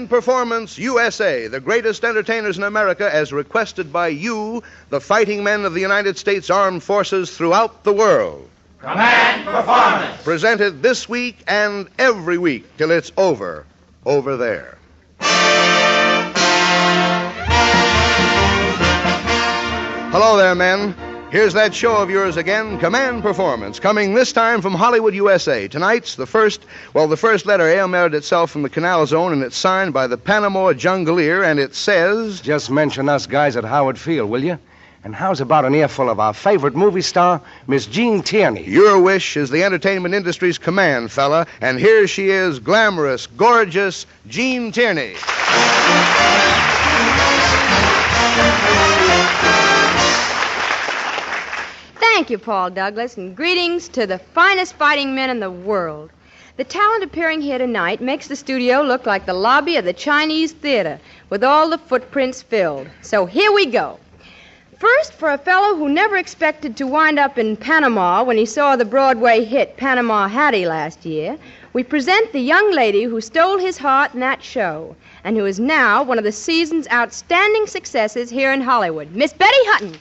Command Performance USA, the greatest entertainers in America, as requested by you, the fighting men of the United States Armed Forces throughout the world. Command Performance. Presented this week and every week till it's over there. Hello there, men. Here's that show of yours again, Command Performance, coming this time from Hollywood, USA. Tonight's the first letter A emerged itself from the Canal Zone, and it's signed by the Panama Jungleer, and it says... Just mention us guys at Howard Field, will you? And how's about an earful of our favorite movie star, Miss Jean Tierney? Your wish is the entertainment industry's command, fella, and here she is, glamorous, gorgeous Jean Tierney. Thank you, Paul Douglas, and greetings to the finest fighting men in the world. The talent appearing here tonight makes the studio look like the lobby of the Chinese theater, with all the footprints filled. So here we go. First, for a fellow who never expected to wind up in Panama when he saw the Broadway hit Panama Hattie last year, we present the young lady who stole his heart in that show, and who is now one of the season's outstanding successes here in Hollywood, Miss Betty Hutton.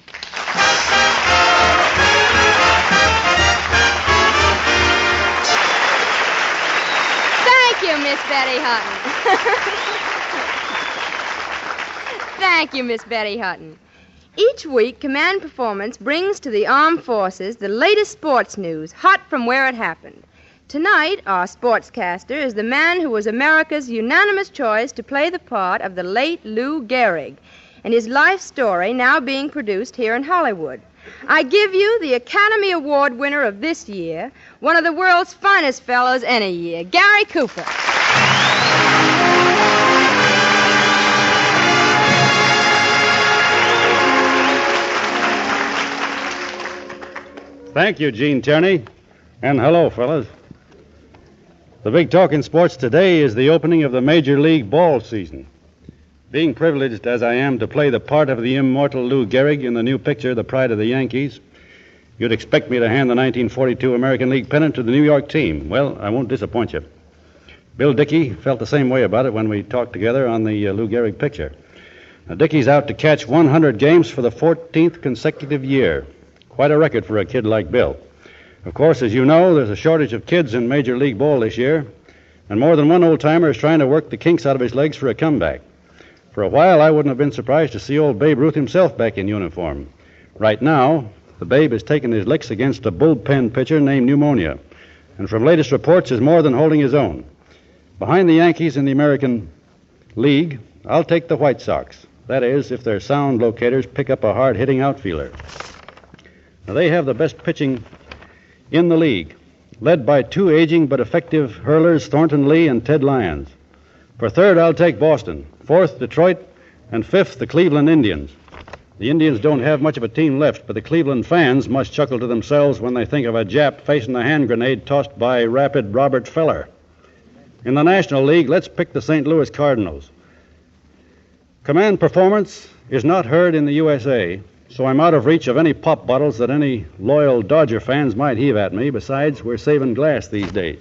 Thank you, Miss Betty Hutton. Thank you, Miss Betty Hutton. Each week, Command Performance brings to the armed forces the latest sports news, hot from where it happened. Tonight, our sportscaster is the man who was America's unanimous choice to play the part of the late Lou Gehrig, and his life story now being produced here in Hollywood. I give you the Academy Award winner of this year, one of the world's finest fellows any year, Gary Cooper. Thank you, Jean Tierney. And hello, fellas. The big talk in sports today is the opening of the Major League ball season. Being privileged as I am to play the part of the immortal Lou Gehrig in the new picture, The Pride of the Yankees, you'd expect me to hand the 1942 American League pennant to the New York team. Well, I won't disappoint you. Bill Dickey felt the same way about it when we talked together on the Lou Gehrig picture. Now, Dickey's out to catch 100 games for the 14th consecutive year. Quite a record for a kid like Bill. Of course, as you know, there's a shortage of kids in Major League Ball this year, and more than one old-timer is trying to work the kinks out of his legs for a comeback. For a while, I wouldn't have been surprised to see old Babe Ruth himself back in uniform. Right now, the Babe is taking his licks against a bullpen pitcher named Pneumonia, and from latest reports is more than holding his own. Behind the Yankees in the American League, I'll take the White Sox. That is, if their sound locators pick up a hard-hitting outfielder. Now, they have the best pitching in the league, led by two aging but effective hurlers, Thornton Lee and Ted Lyons. For third, I'll take Boston. Fourth, Detroit. And fifth, the Cleveland Indians. The Indians don't have much of a team left, but the Cleveland fans must chuckle to themselves when they think of a Jap facing the hand grenade tossed by rapid Robert Feller. In the National League, let's pick the St. Louis Cardinals. Command Performance is not heard in the USA, so I'm out of reach of any pop bottles that any loyal Dodger fans might heave at me. Besides, we're saving glass these days.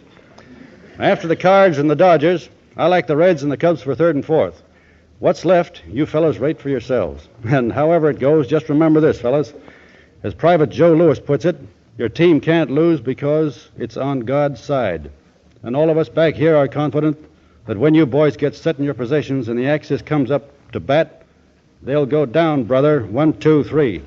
After the Cards and the Dodgers, I like the Reds and the Cubs for third and fourth. What's left, you fellows rate for yourselves. And however it goes, just remember this, fellas. As Private Joe Lewis puts it, your team can't lose because it's on God's side. And all of us back here are confident that when you boys get set in your positions and the Axis comes up to bat, they'll go down, brother. 1, 2, 3.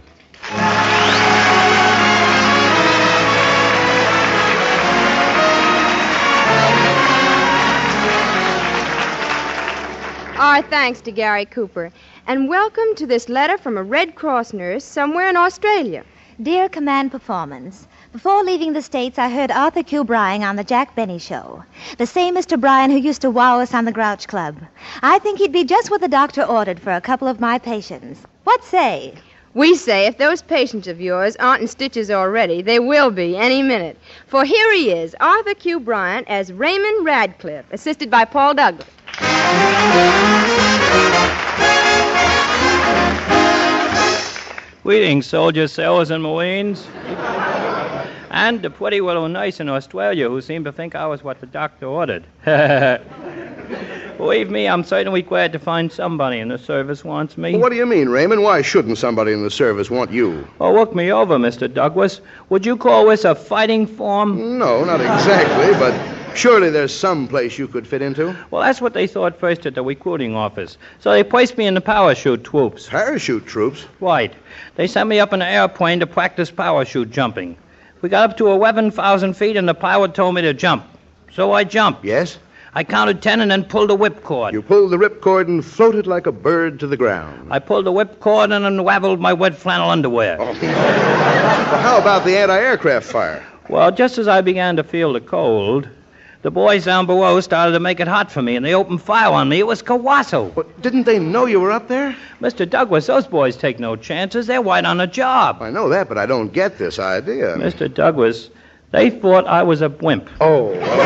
Our thanks to Gary Cooper. And welcome to this letter from a Red Cross nurse somewhere in Australia. Dear Command Performance, before leaving the States, I heard Arthur Q. Bryan on the Jack Benny Show. The same Mr. Bryan who used to wow us on the Grouch Club. I think he'd be just what the doctor ordered for a couple of my patients. What say? We say if those patients of yours aren't in stitches already, they will be any minute. For here he is, Arthur Q. Bryan as Raymond Radcliffe, assisted by Paul Douglas. Greetings, soldiers, sailors, and Marines. And the pretty little nurse in Australia who seemed to think I was what the doctor ordered. Believe me, I'm certainly glad to find somebody in the service wants me. Well, what do you mean, Raymond? Why shouldn't somebody in the service want you? Oh, look me over, Mr. Douglas. Would you call this a fighting form? No, not exactly, but surely there's some place you could fit into. Well, that's what they thought first at the recruiting office. So they placed me in the parachute troops. Parachute troops? Right. They sent me up in an airplane to practice parachute jumping. We got up to 11,000 feet, and the pilot told me to jump. So I jumped. Yes? I counted 10 and then pulled the whipcord. You pulled the ripcord and floated like a bird to the ground. I pulled the whipcord and unraveled my wet flannel underwear. Oh. Well, how about the anti-aircraft fire? Well, just as I began to feel the cold, the boys down below started to make it hot for me, and they opened fire on me. It was colossal. What, didn't they know you were up there? Mr. Douglas, those boys take no chances. They're white on the job. I know that, but I don't get this idea. Mr. Douglas, they thought I was a wimp. Oh, well,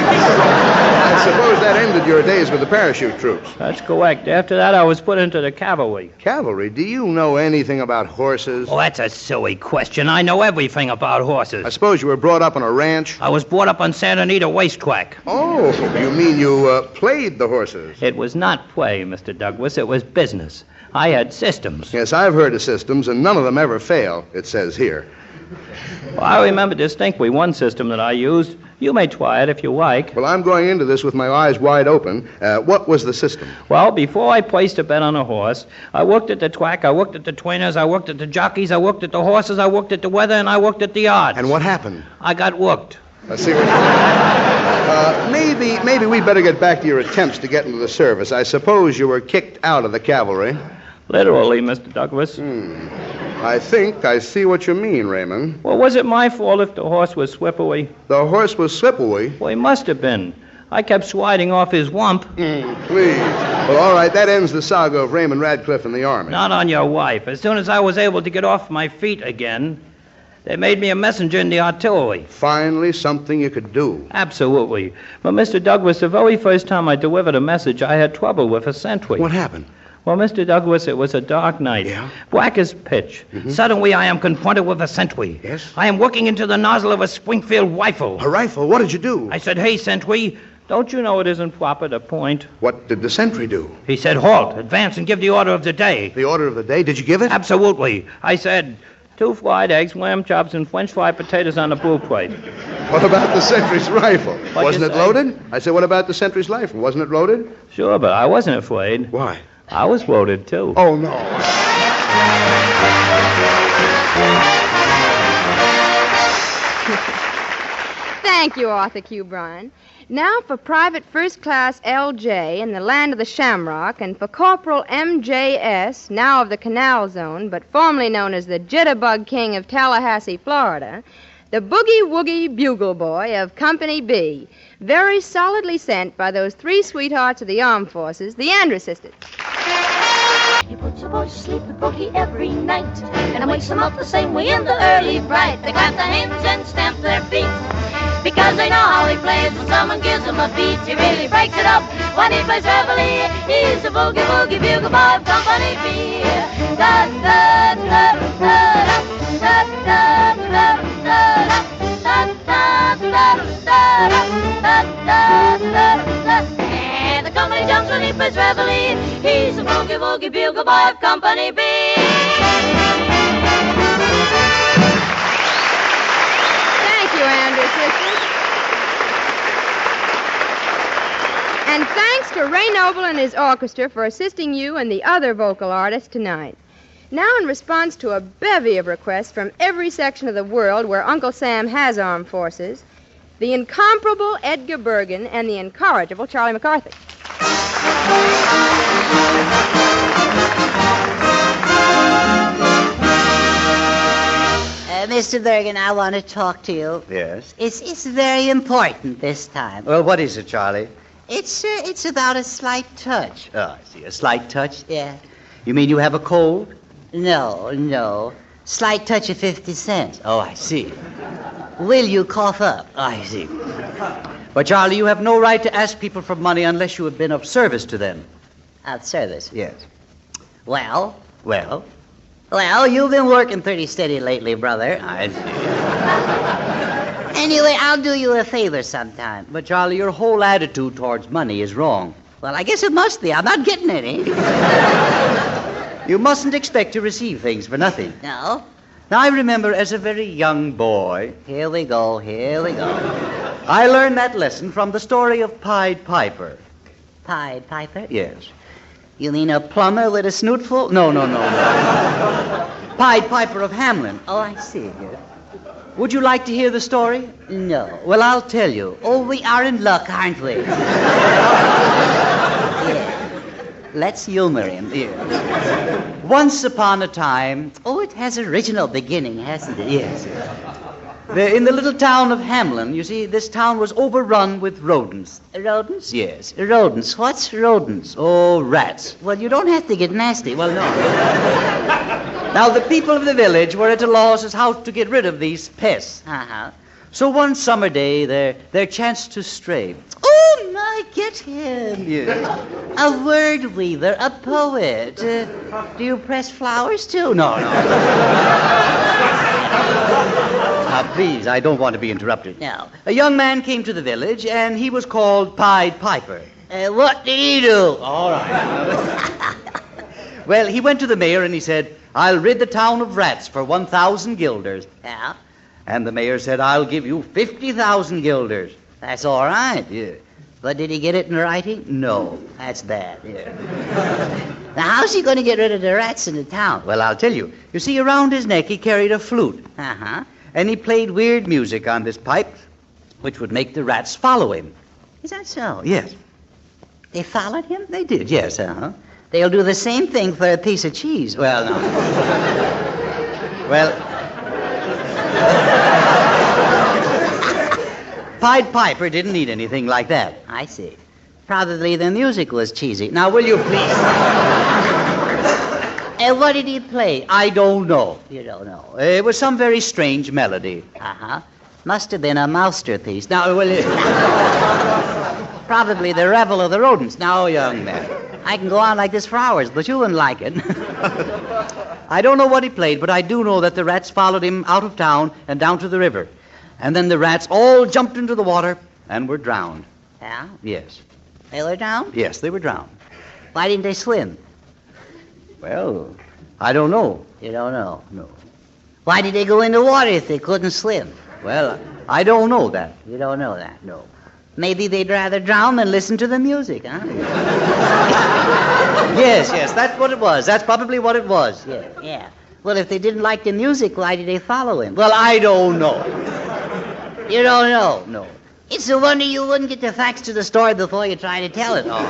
I suppose that ended your days with the parachute troops. That's correct. After that, I was put into the cavalry. Cavalry? Do you know anything about horses? Oh, that's a silly question. I know everything about horses. I suppose you were brought up on a ranch? I was brought up on Santa Anita racetrack. Oh, you mean you played the horses? It was not play, Mr. Douglas. It was business. I had systems. Yes, I've heard of systems, and none of them ever fail, it says here. Well, I remember distinctly one system that I used. You may try it if you like. Well, I'm going into this with my eyes wide open. What was the system? Well, before I placed a bet on a horse, I looked at the track, I looked at the trainers, I looked at the jockeys, I looked at the horses, I looked at the weather, and I looked at the odds. And what happened? I got looked. I see what maybe we'd better get back to your attempts to get into the service. I suppose you were kicked out of the cavalry. Literally, Mr. Douglas. I think I see what you mean, Raymond. Well, was it my fault if the horse was slippery? The horse was slippery? Well, he must have been. I kept sliding off his wump. Please. Well, all right, that ends the saga of Raymond Radcliffe in the Army. Not on your wife. As soon as I was able to get off my feet again, they made me a messenger in the artillery. Finally, something you could do. Absolutely. But, Mr. Douglas, the very first time I delivered a message, I had trouble with a sentry. What happened? Well, Mr. Douglas, it was a dark night. Yeah? Black as pitch. Suddenly, I am confronted with a sentry. Yes? I am looking into the nozzle of a Springfield rifle. A rifle? What did you do? I said, "Hey, sentry, don't you know it isn't proper to point?" What did the sentry do? He said, "Halt, advance and give the order of the day." The order of the day? Did you give it? Absolutely. I said, 2 fried eggs, lamb chops, and French fried potatoes on a blue plate. What about the sentry's rifle? What'd Wasn't you it say? loaded? I said, what about the sentry's rifle? Wasn't it loaded? Sure, but I wasn't afraid. Why? I was loaded, too. Oh, no. Thank you, Arthur Q. Bryan. Now for Private First Class L.J. in the land of the Shamrock, and for Corporal M.J.S., now of the Canal Zone, but formerly known as the Jitterbug King of Tallahassee, Florida, the Boogie Woogie Bugle Boy of Company B, very solidly sent by those 3 sweethearts of the armed forces, the Andrews sisters. He puts your boys to sleep with Boogie every night and wakes them up the same way in the early bright. They clap their hands and stamp their feet because they know how he plays. When someone gives him a beat, he really breaks it up. When he plays reveille, he's the Boogie Woogie Bugle Boy of Company B. Da da da da da da da da and the company jumps when he plays reveille. He's the Boogie Woogie Bugle Boy of Company B. Thank you, Andrews sisters. And thanks to Ray Noble and his orchestra for assisting you and the other vocal artists tonight. Now, in response to a bevy of requests from every section of the world where Uncle Sam has armed forces, the incomparable Edgar Bergen and the incorrigible Charlie McCarthy. Mr. Bergen, I want to talk to you. Yes? It's very important this time. Well, what is it, Charlie? It's about a slight touch. Oh, I see. A slight touch? Yeah. You mean you have a cold? No. Slight touch of 50 cents. Oh, I see. Will you cough up? I see. But, Charlie, you have no right to ask people for money unless you have been of service to them. Of service? Yes. Well, Well, you've been working pretty steady lately, brother. I see. Anyway, I'll do you a favor sometime. But, Charlie, your whole attitude towards money is wrong. Well, I guess it must be. I'm not getting any. You mustn't expect to receive things for nothing. No. Now, I remember as a very young boy. Here we go. I learned that lesson from the story of Pied Piper. Pied Piper? Yes. You mean a plumber with a snootful? No. Pied Piper of Hamelin. Oh, I see. Yes. Would you like to hear the story? No. Well, I'll tell you. Oh, we are in luck, aren't we? Yeah. Let's humor him. Yes. Once upon a time... Oh, it has original beginning, hasn't it? Yes. In the little town of Hamelin, you see, this town was overrun with rodents. Rodents? Yes, rodents. What's rodents? Oh, rats. Well, you don't have to get nasty. Well, no. Now, the people of the village were at a loss as how to get rid of these pests. Uh-huh. So one summer day, there chanced to stray... Oh, my, get him. Yes. A word weaver, a poet. Do you press flowers, too? No. Now, please, I don't want to be interrupted. No. A young man came to the village, and he was called Pied Piper. What did he do? All right. Well, he went to the mayor, and he said, I'll rid the town of rats for 1,000 guilders. Yeah. And the mayor said, I'll give you 50,000 guilders. That's all right, yeah. But did he get it in writing? No. That's bad, yeah. Now, how's he going to get rid of the rats in the town? Well, I'll tell you. You see, around his neck, he carried a flute. Uh-huh. And he played weird music on this pipe, which would make the rats follow him. Is that so? Yes. They followed him? They did, yes, uh-huh. They'll do the same thing for a piece of cheese. Well, no. Well... Pied Piper didn't need anything like that. I see. Probably the music was cheesy. Now, will you please? And what did he play? I don't know. You don't know. It was some very strange melody. Uh-huh. Must have been a masterpiece. Now, will you... Probably the revel of the rodents. Now, young man, I can go on like this for hours, but you wouldn't like it. I don't know what he played, but I do know that the rats followed him out of town and down to the river. And then the rats all jumped into the water and were drowned. Yeah? Yes. They were drowned? Yes, they were drowned. Why didn't they swim? Well, I don't know. You don't know? No. Why did they go in the water if they couldn't swim? Well, I don't know that. You don't know that? No. Maybe they'd rather drown than listen to the music, huh? Yes, that's what it was. That's probably what it was. Yeah. Well, if they didn't like the music, why did they follow him? Well, I don't know. You don't know? No. It's a wonder you wouldn't get the facts to the story before you try to tell it all.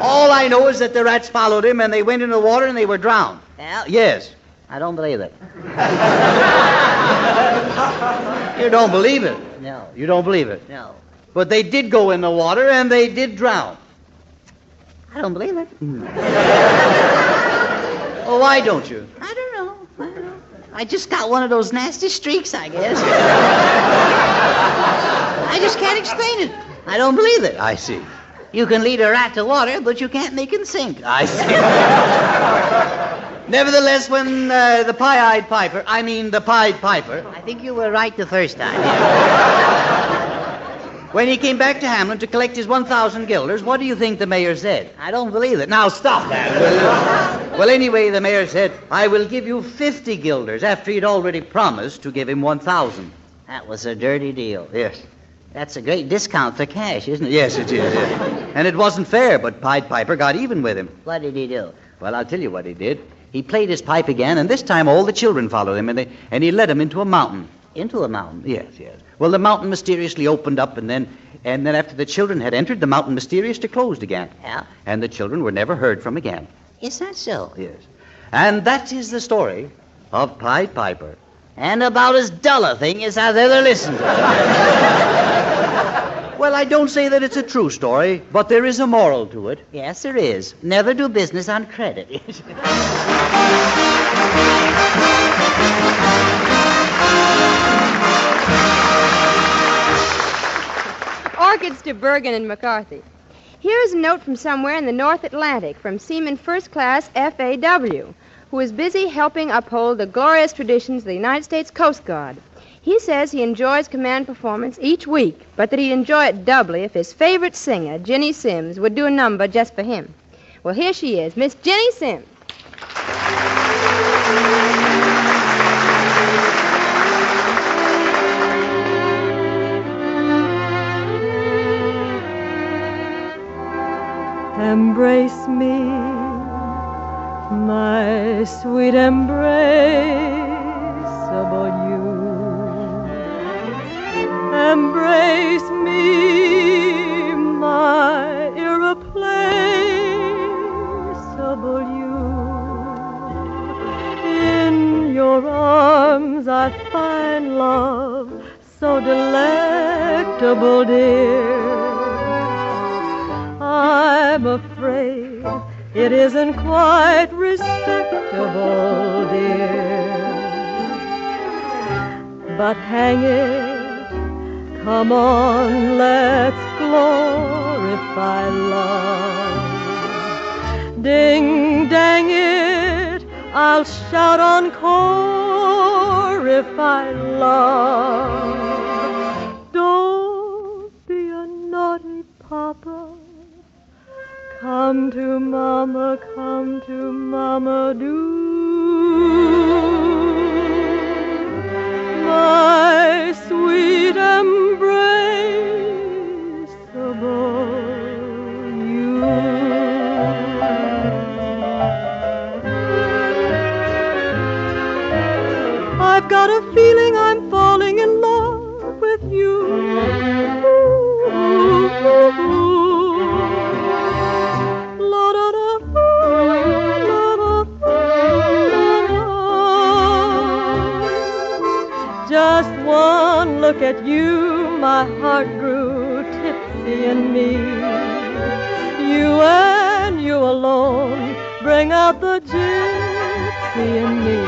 All I know is that the rats followed him, and they went into the water, and they were drowned. Well, yes. I don't believe it. You don't believe it? No. You don't believe it? No. But they did go in the water, and they did drown. I don't believe it. Oh, why don't you? I don't know. I just got one of those nasty streaks, I guess. I just can't explain it. I don't believe it. I see. You can lead a rat to water, but you can't make him sink. I see. Nevertheless, when the Pied Piper, I think you were right the first time. When he came back to Hamelin to collect his 1,000 guilders, what do you think the mayor said? I don't believe it. Now, stop that. Well, anyway, the mayor said, I will give you 50 guilders after he'd already promised to give him 1,000. That was a dirty deal. Yes. That's a great discount for cash, isn't it? Yes, it is. Yes. And it wasn't fair, but Pied Piper got even with him. What did he do? Well, I'll tell you what he did. He played his pipe again, and this time all the children followed him, and he led them into a mountain. Into a mountain? Yes. Well, the mountain mysteriously opened up, and then after the children had entered, the mountain mysteriously closed again. Yeah? And the children were never heard from again. Is that so? Yes. And that is the story of Pied Piper. And about as dull a thing as I've ever listened to. Well, I don't say that it's a true story, but there is a moral to it. Yes, there is. Never do business on credit. Orchids to Bergen and McCarthy. Here is a note from somewhere in the North Atlantic from Seaman First Class FAW. who is busy helping uphold the glorious traditions of the United States Coast Guard. He says he enjoys command performance each week, but that he'd enjoy it doubly if his favorite singer, Jenny Sims, would do a number just for him. Well, here she is, Miss Jenny Sims. Embrace me, my sweet embraceable you. Embrace me, my irreplaceable you. In your arms I find love so delectable, dear. I'm afraid it isn't quite respectable, dear. But hang it, come on, let's glorify love. Ding, dang it, I'll shout encore if I love. Don't be a naughty papa. Come to mama, do. My sweet embraceable you. I've got a feeling I'm falling in love with you. Just one look at you, my heart grew tipsy in me. You and you alone bring out the gypsy in me.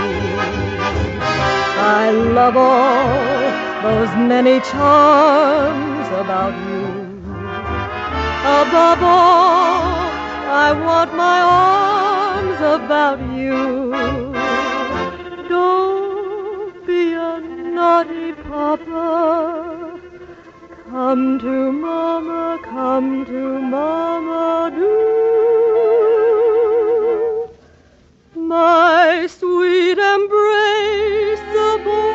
I love all those many charms about you. Above all, I want my arms about you. Don't be a naughty papa. Come to mama, do. My sweet embraceable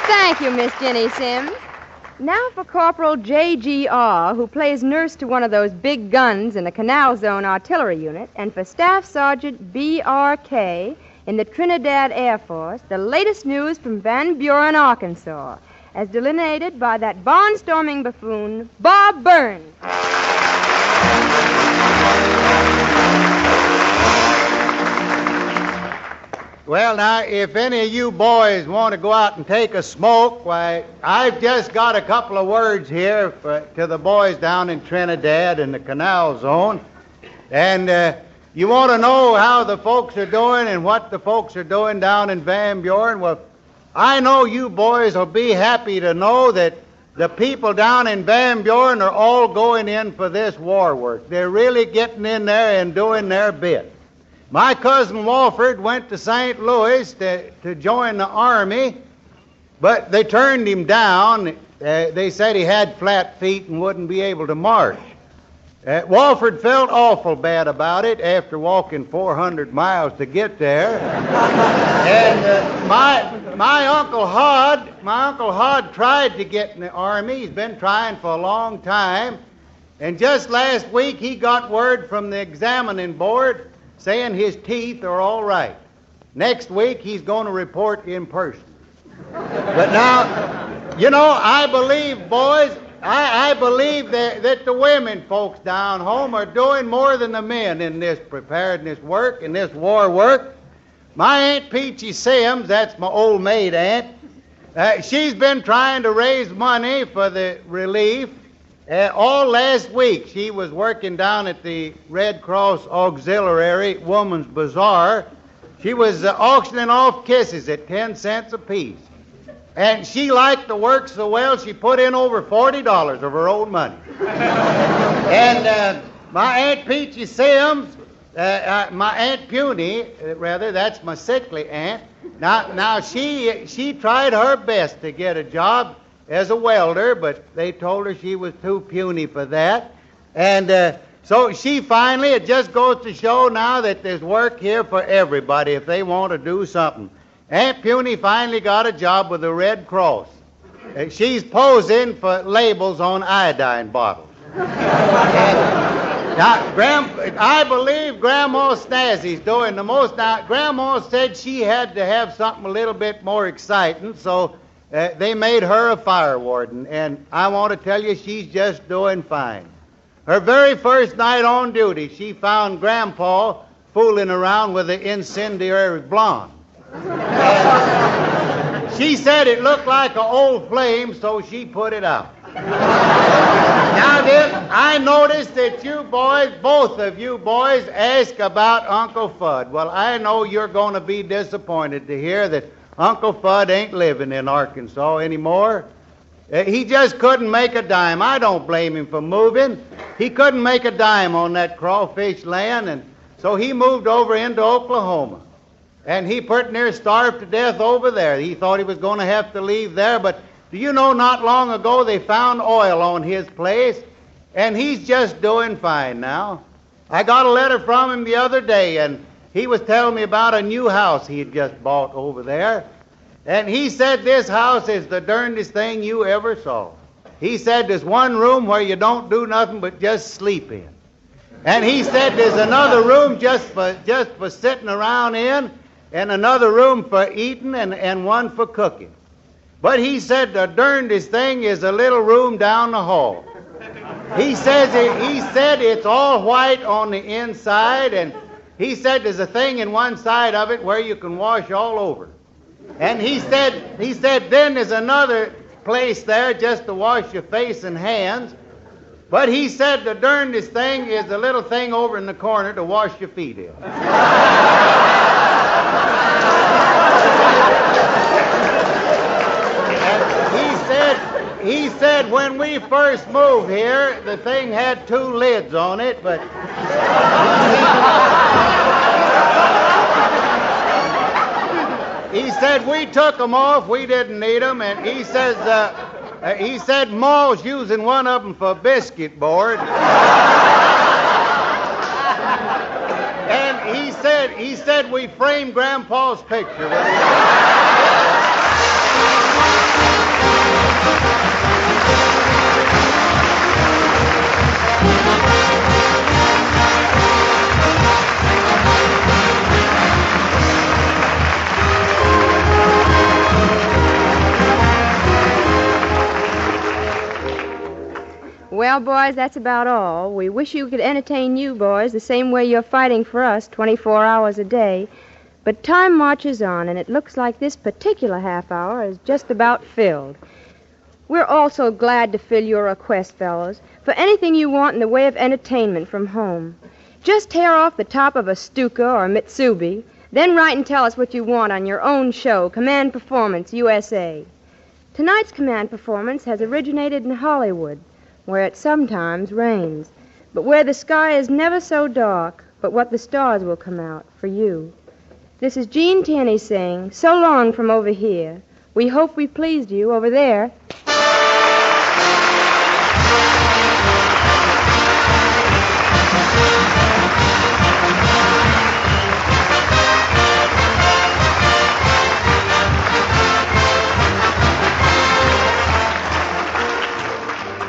Thank you, Miss Jenny Sims. Now for Corporal J.G.R., who plays nurse to one of those big guns in the Canal Zone Artillery Unit, and for Staff Sergeant B.R.K. in the Trinidad Air Force, the latest news from Van Buren, Arkansas, as delineated by that barnstorming buffoon, Bob Burns. Well, now, if any of you boys want to go out and take a smoke, why, I've just got a couple of words here to the boys down in Trinidad in the Canal Zone. And you want to know how the folks are doing and what the folks are doing down in Van Buren? Well, I know you boys will be happy to know that the people down in Van Buren are all going in for this war work. They're really getting in there and doing their bit. My cousin Walford went to St. Louis to join the Army, but they turned him down. They said he had flat feet and wouldn't be able to march. Walford felt awful bad about it after walking 400 miles to get there. And my Uncle Hod tried to get in the Army. He's been trying for a long time. And just last week he got word from the examining board saying his teeth are all right. Next week, he's going to report in person. But now, you know, I believe, boys, I believe that the women folks down home are doing more than the men in this preparedness work, in this war work. My Aunt Peachy Sims, that's my old maid aunt, she's been trying to raise money for the relief, All last week, she was working down at the Red Cross Auxiliary Woman's Bazaar. She was auctioning off kisses at 10 cents apiece. And she liked the work so well, she put in over $40 of her own money. And my Aunt Peachy Sims, my Aunt Puny, that's my sickly aunt. Now she tried her best to get a job as a welder, but they told her she was too puny for that. And so she finally, it just goes to show now that there's work here for everybody if they want to do something. Aunt Puny finally got a job with the Red Cross. She's posing for labels on iodine bottles. Now, I believe Grandma Snazzy's doing the most. Now, Grandma said she had to have something a little bit more exciting, so they made her a fire warden, and I want to tell you she's just doing fine. Her very first night on duty, she found Grandpa fooling around with an incendiary blonde. She said it looked like an old flame, so she put it out. Now, then, I noticed that you boys, both of you boys, ask about Uncle Fudd. Well, I know you're going to be disappointed to hear that Uncle Fudd ain't living in Arkansas anymore. He just couldn't make a dime. I don't blame him for moving. He couldn't make a dime on that crawfish land, and so he moved over into Oklahoma. And he pretty near starved to death over there. He thought he was going to have to leave there, but do you know not long ago they found oil on his place, and he's just doing fine now. I got a letter from him the other day, and he was telling me about a new house he had just bought over there. And he said this house is the darndest thing you ever saw. He said there's one room where you don't do nothing but just sleep in. And he said there's another room just for sitting around in, and another room for eating, and one for cooking. But he said the darndest thing is a little room down the hall. He said it's all white on the inside, and he said there's a thing in one side of it where you can wash all over. And he said then there's another place there just to wash your face and hands. But he said the darndest thing is a little thing over in the corner to wash your feet in. He said when we first moved here, the thing had 2 lids on it, but he said we took them off, we didn't need them, and he said Ma's using one of them for a biscuit board. And he said we framed Grandpa's picture with it. Well, boys, that's about all. We wish you could entertain you boys the same way you're fighting for us 24 hours a day. But time marches on, and it looks like this particular half hour is just about filled. We're also glad to fill your request, fellows, for anything you want in the way of entertainment from home. Just tear off the top of a Stuka or Mitsubi, then write and tell us what you want on your own show, Command Performance, USA. Tonight's Command Performance has originated in Hollywood, where it sometimes rains, but where the sky is never so dark, but what the stars will come out for you. This is Jean Tierney saying, so long from over here. We hope we pleased you over there.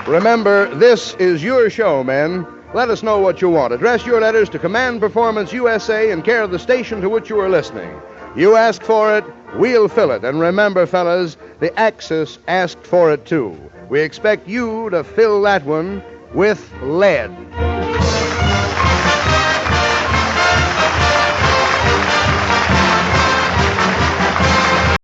Remember, this is your show, men. Let us know what you want. Address your letters to Command Performance USA in care of the station to which you are listening. You ask for it, we'll fill it. And remember, fellas, the Axis asked for it, too. We expect you to fill that one with lead.